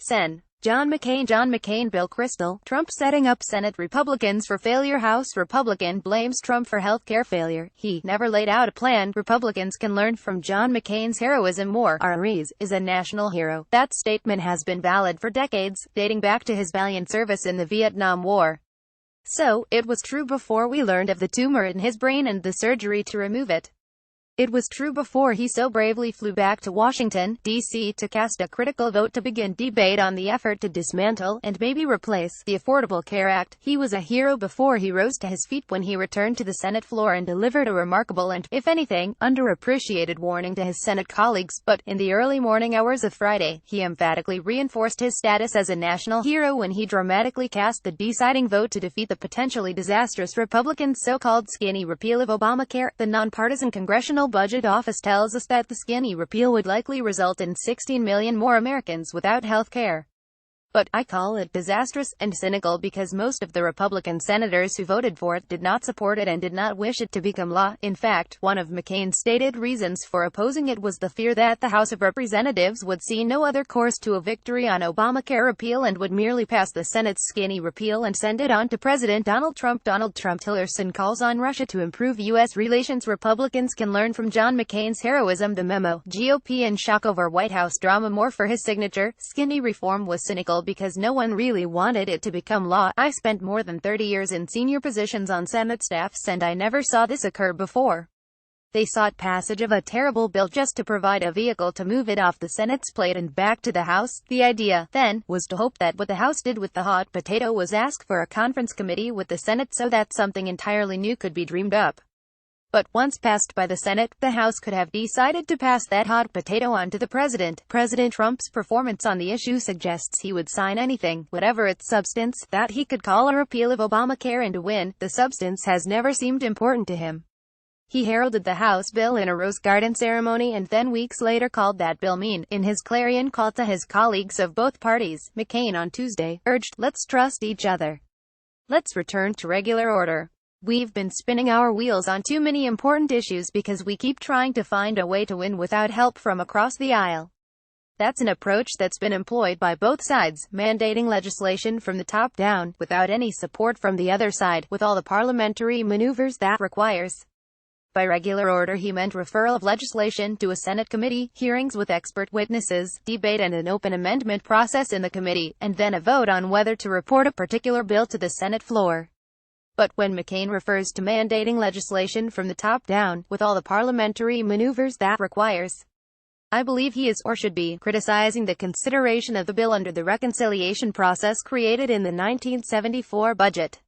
Sen. John McCain Bill Kristol, Trump setting up Senate Republicans for failure. House Republican blames Trump for health care failure. He never laid out a plan. Republicans can learn from John McCain's heroism. Moore, RREs, is a national hero. That statement has been valid for decades, dating back to his valiant service in the Vietnam War. So, it was true before we learned of the tumor in his brain and the surgery to remove it. It was true before he so bravely flew back to Washington, D.C. to cast a critical vote to begin debate on the effort to dismantle, and maybe replace, the Affordable Care Act. He was a hero before he rose to his feet when he returned to the Senate floor and delivered a remarkable and, if anything, underappreciated warning to his Senate colleagues. But, in the early morning hours of Friday, he emphatically reinforced his status as a national hero when he dramatically cast the deciding vote to defeat the potentially disastrous Republican so-called skinny repeal of Obamacare. The nonpartisan Congressional Budget Office tells us that the skinny repeal would likely result in 16 million more Americans without health care. But I call it disastrous and cynical because most of the Republican senators who voted for it did not support it and did not wish it to become law. In fact, one of McCain's stated reasons for opposing it was the fear that the House of Representatives would see no other course to a victory on Obamacare repeal and would merely pass the Senate's skinny repeal and send it on to President Donald Trump. Tillerson calls on Russia to improve U.S. relations. Republicans can learn from John McCain's heroism. The memo. GOP in shock over White House drama. More for his signature. Skinny reform was cynical because no one really wanted it to become law. I spent more than 30 years in senior positions on Senate staffs and I never saw this occur before. They sought passage of a terrible bill just to provide a vehicle to move it off the Senate's plate and back to the House. The idea, then, was to hope that what the House did with the hot potato was ask for a conference committee with the Senate so that something entirely new could be dreamed up. But once passed by the Senate, the House could have decided to pass that hot potato on to the President. President Trump's performance on the issue suggests he would sign anything, whatever its substance, that he could call a repeal of Obamacare and to win. The substance has never seemed important to him. He heralded the House bill in a Rose Garden ceremony and then weeks later called that bill mean. In his clarion call to his colleagues of both parties, McCain on Tuesday urged, "Let's trust each other. Let's return to regular order. We've been spinning our wheels on too many important issues because we keep trying to find a way to win without help from across the aisle." That's an approach that's been employed by both sides, mandating legislation from the top down, without any support from the other side, with all the parliamentary maneuvers that requires. By regular order he meant referral of legislation to a Senate committee, hearings with expert witnesses, debate and an open amendment process in the committee, and then a vote on whether to report a particular bill to the Senate floor. But when McCain refers to mandating legislation from the top down, with all the parliamentary maneuvers that requires, I believe he is, or should be, criticizing the consideration of the bill under the reconciliation process created in the 1974 budget.